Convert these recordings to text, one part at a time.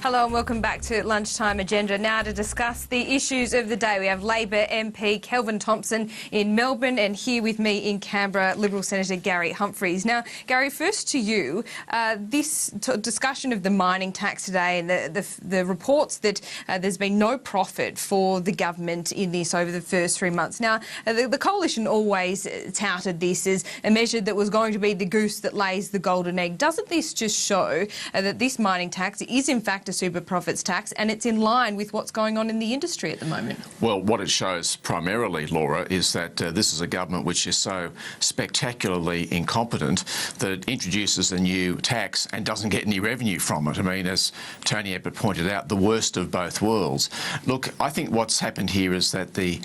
Hello and welcome back to Lunchtime Agenda. Now to discuss the issues of the day, we have Labor MP Kelvin Thomson in Melbourne and here with me in Canberra, Liberal Senator Gary Humphries. Now, Gary, first to you, this discussion of the mining tax today and the reports that there's been no profit for the government in this over the first 3 months. Now, the Coalition always touted this as a measure that was going to be the goose that lays the golden egg. Doesn't this just show that this mining tax is in fact a super profits tax and it's in line with what's going on in the industry at the moment? Well, what it shows primarily, Laura, is that this is a government which is so spectacularly incompetent that it introduces a new tax and doesn't get any revenue from it. I mean, as Tony Abbott pointed out, the worst of both worlds. Look, I think what's happened here is that the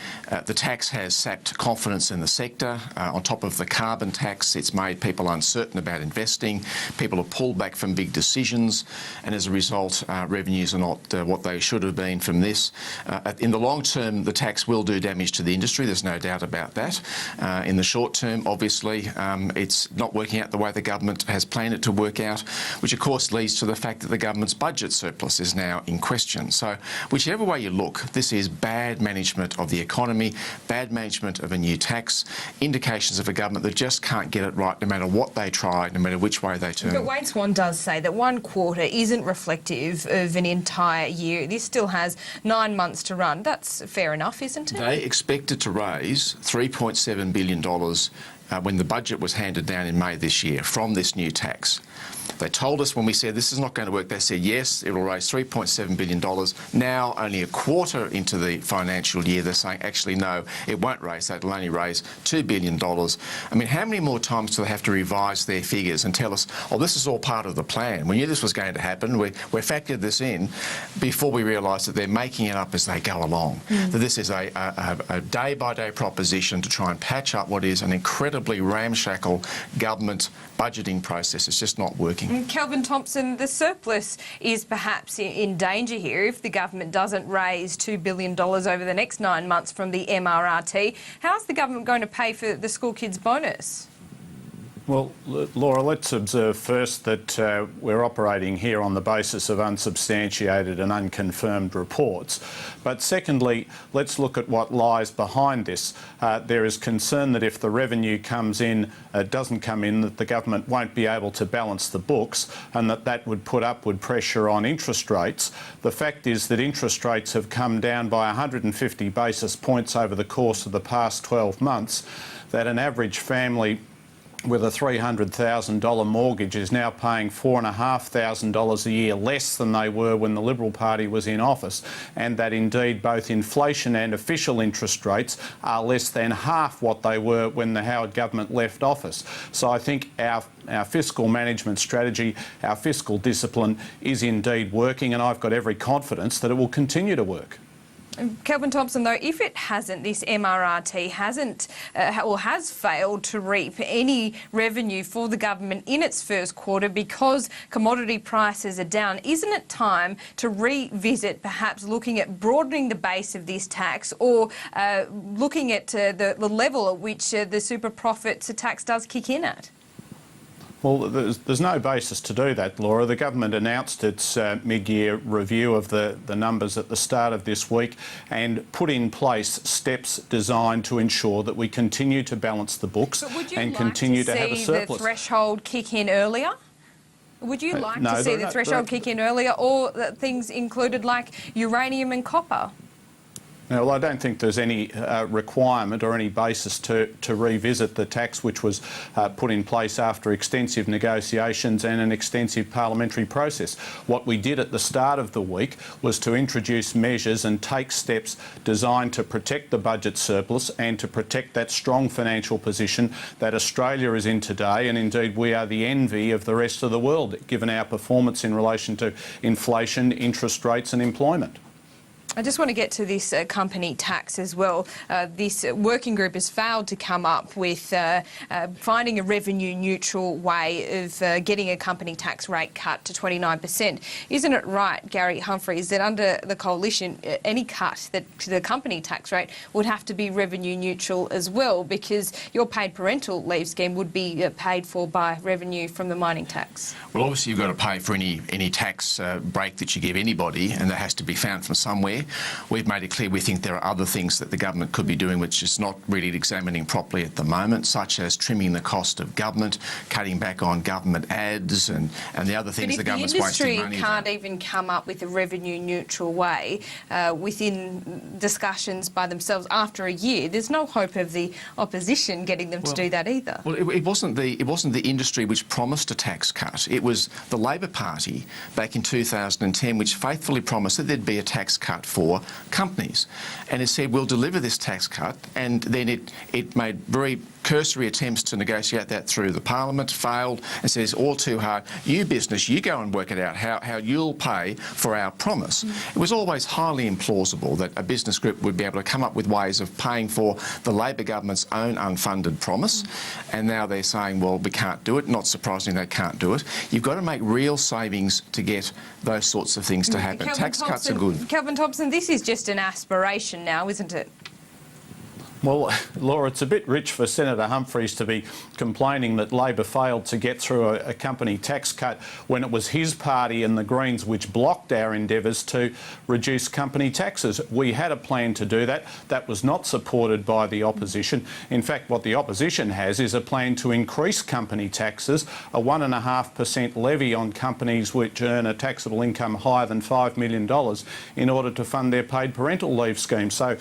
tax has sapped confidence in the sector. On top of the carbon tax, it's made people uncertain about investing. People have pulled back from big decisions, and as a result, revenues are not what they should have been from this. In the long term, the tax will do damage to the industry. There's no doubt about that. In the short term, obviously, it's not working out the way the government has planned it to work out, which of course leads to the fact that the government's budget surplus is now in question. So whichever way you look, this is bad management of the economy, bad management of a new tax, indications of a government that just can't get it right no matter what they try, no matter which way they turn. But Wayne Swan does say that 1 quarter isn't reflective of an entire year. This still has 9 months to run. That's fair enough, isn't it? They expected to raise $3.7 billion when the budget was handed down in May this year from this new tax. They told us when we said this is not going to work, they said yes, it will raise $3.7 billion. Now, only a quarter into the financial year, they're saying actually no, it won't raise that, it'll only raise $2 billion. I mean, how many more times do they have to revise their figures and tell us, oh, this is all part of the plan? We knew this was going to happen, we factored this in before we realised that they're making it up as they go along. That this is a day-by-day proposition to try and patch up what is an incredibly ramshackle government budgeting process. It's just not working. Kelvin Thomson, the surplus is perhaps in danger here if the government doesn't raise $2 billion over the next 9 months from the MRRT. How's the government going to pay for the school kids' bonus? Well, Laura, let's observe first that we're operating here on the basis of unsubstantiated and unconfirmed reports. But secondly, let's look at what lies behind this. There is concern that if the revenue doesn't come in, that the government won't be able to balance the books and that would put upward pressure on interest rates. The fact is that interest rates have come down by 150 basis points over the course of the past 12 months, that an average family with a $300,000 mortgage is now paying $4,500 a year less than they were when the Liberal Party was in office, and that indeed both inflation and official interest rates are less than half what they were when the Howard government left office. So I think our fiscal management strategy, our fiscal discipline is indeed working, and I've got every confidence that it will continue to work. Kelvin Thomson, though, if it hasn't, this MRRT hasn't or has failed to reap any revenue for the government in its first quarter because commodity prices are down, isn't it time to revisit perhaps looking at broadening the base of this tax or looking at the level at which the super profits tax does kick in at? Well, there's no basis to do that, Laura. The government announced its mid-year review of the numbers at the start of this week and put in place steps designed to ensure that we continue to balance the books and continue to have a surplus. Would you like to see the threshold kick in earlier? Would you like to see the threshold kick in earlier, or things included like uranium and copper? Well, I don't think there's any requirement or any basis to revisit the tax which was put in place after extensive negotiations and an extensive parliamentary process. What we did at the start of the week was to introduce measures and take steps designed to protect the budget surplus and to protect that strong financial position that Australia is in today, and indeed we are the envy of the rest of the world given our performance in relation to inflation, interest rates and employment. I just want to get to this company tax as well. This working group has failed to come up with finding a revenue neutral way of getting a company tax rate cut to 29%. Isn't it right, Gary Humphries, that under the coalition, any cut to the company tax rate would have to be revenue neutral as well, because your paid parental leave scheme would be paid for by revenue from the mining tax? Well, obviously you've got to pay for any tax break that you give anybody, and that has to be found from somewhere. We've made it clear we think there are other things that the government could be doing which is not really examining properly at the moment, such as trimming the cost of government, cutting back on government ads and the other things the government's wasting money on. But if the industry can't even come up with a revenue neutral way within discussions by themselves after a year, there's no hope of the opposition getting them to do that either. Well, it wasn't the industry which promised a tax cut. It was the Labor Party back in 2010 which faithfully promised that there'd be a tax cut for companies, and it said we'll deliver this tax cut, and then it made very cursory attempts to negotiate that through the Parliament, failed, and says all too hard, you business, you go and work it out how you'll pay for our promise. It was always highly implausible that a business group would be able to come up with ways of paying for the Labor government's own unfunded promise, and now they're saying, well, we can't do it. Not surprisingly, they can't do it. You've got to make real savings to get those sorts of things to happen. Tax cuts are good. Kelvin Thomson, this is just an aspiration now, isn't it? Well, Laura, it's a bit rich for Senator Humphries to be complaining that Labor failed to get through a company tax cut when it was his party and the Greens which blocked our endeavours to reduce company taxes. We had a plan to do that. That was not supported by the opposition. In fact, what the opposition has is a plan to increase company taxes, a 1.5% levy on companies which earn a taxable income higher than $5 million in order to fund their paid parental leave scheme. So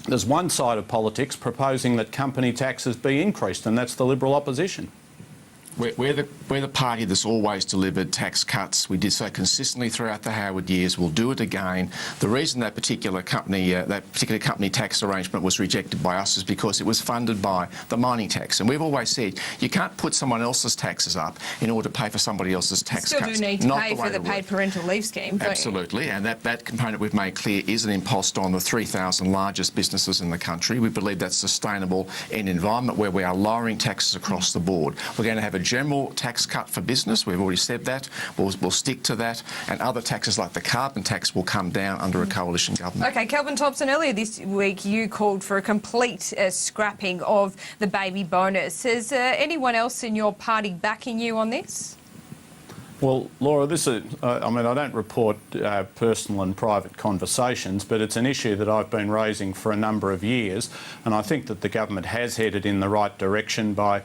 there's one side of politics proposing that company taxes be increased, and that's the Liberal opposition. We're the party that's always delivered tax cuts. We did so consistently throughout the Howard years. We'll do it again. The reason that particular company tax arrangement was rejected by us is because it was funded by the mining tax. And we've always said you can't put someone else's taxes up in order to pay for somebody else's tax cuts. You still do need to pay for the paid parental leave scheme, don't you? Absolutely, and that component we've made clear is an impost on the 3,000 largest businesses in the country. We believe that's sustainable in an environment where we are lowering taxes across the board. We're going to have a general tax cut for business. We've already said that. We'll stick to that. And other taxes like the carbon tax will come down under a coalition government. OK, Kelvin Thomson, earlier this week you called for a complete scrapping of the baby bonus. Is anyone else in your party backing you on this? Well, Laura, I mean, I don't report personal and private conversations, but it's an issue that I've been raising for a number of years, and I think that the government has headed in the right direction by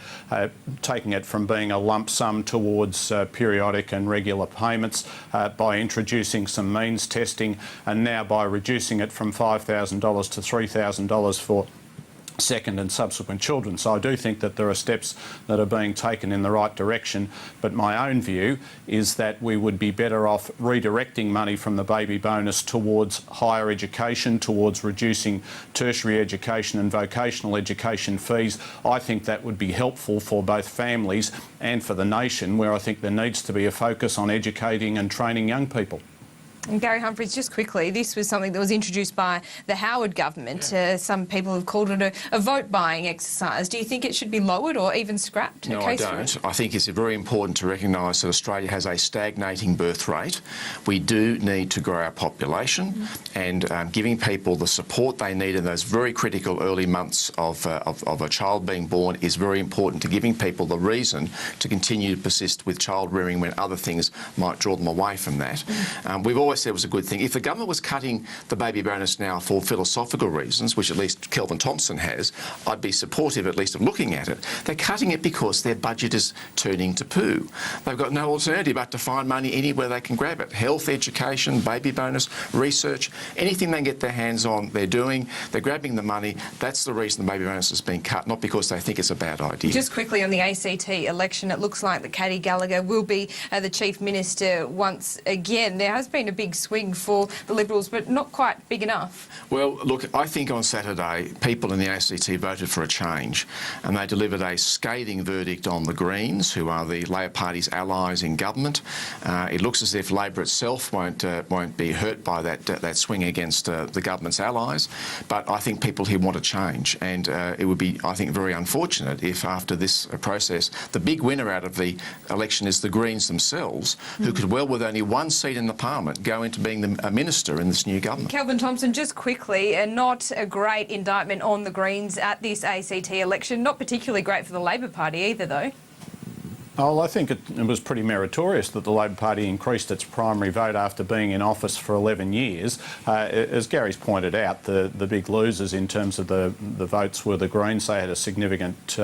taking it from being a lump sum towards periodic and regular payments, by introducing some means testing, and now by reducing it from $5,000 to $3,000 for second and subsequent children. So I do think that there are steps that are being taken in the right direction, but my own view is that we would be better off redirecting money from the baby bonus towards higher education, towards reducing tertiary education and vocational education fees. I think that would be helpful for both families and for the nation, where I think there needs to be a focus on educating and training young people. And Gary Humphries, just quickly, this was something that was introduced by the Howard government. Some people have called it a vote-buying exercise. Do you think it should be lowered or even scrapped? No, I don't. I think it's very important to recognise that Australia has a stagnating birth rate. We do need to grow our population, and giving people the support they need in those very critical early months of a child being born is very important to giving people the reason to continue to persist with child rearing when other things might draw them away from that. We've always said it was a good thing. If the government was cutting the baby bonus now for philosophical reasons, which at least Kelvin Thomson has, I'd be supportive at least of looking at it. They're cutting it because their budget is turning to poo. They've got no alternative but to find money anywhere they can grab it. Health, education, baby bonus, research, anything they can get their hands on, they're doing. They're grabbing the money. That's the reason the baby bonus has been cut, not because they think it's a bad idea. Just quickly on the ACT election, it looks like that Katie Gallagher will be the Chief Minister once again. There has been a big swing for the Liberals, but not quite big enough. Well, look, I think on Saturday people in the ACT voted for a change, and they delivered a scathing verdict on the Greens, who are the Labor Party's allies in government. It looks as if Labor itself won't be hurt by that swing against the government's allies, but I think people here want a change, and it would be, I think, very unfortunate if after this process the big winner out of the election is the Greens themselves, who could well, with only one seat in the parliament, go into being a minister in this new government. Kelvin Thomson, just quickly, not a great indictment on the Greens at this ACT election. Not particularly great for the Labor Party either, though. Well, I think it was pretty meritorious that the Labor Party increased its primary vote after being in office for 11 years. As Gary's pointed out, the big losers in terms of the votes were the Greens. They had a significant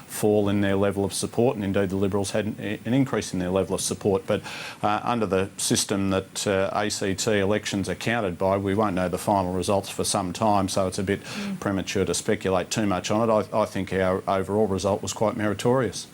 fall in their level of support, and indeed the Liberals had an increase in their level of support. But under the system that ACT elections are counted by, we won't know the final results for some time, so it's a bit premature to speculate too much on it. I think our overall result was quite meritorious.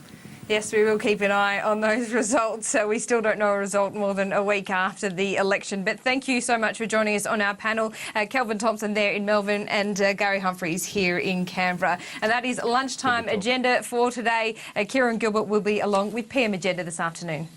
Yes, we will keep an eye on those results. We still don't know a result more than a week after the election. But thank you so much for joining us on our panel. Kelvin Thomson there in Melbourne and Gary Humphries here in Canberra. And that is Lunchtime Agenda for today. Kieran Gilbert will be along with PM Agenda this afternoon.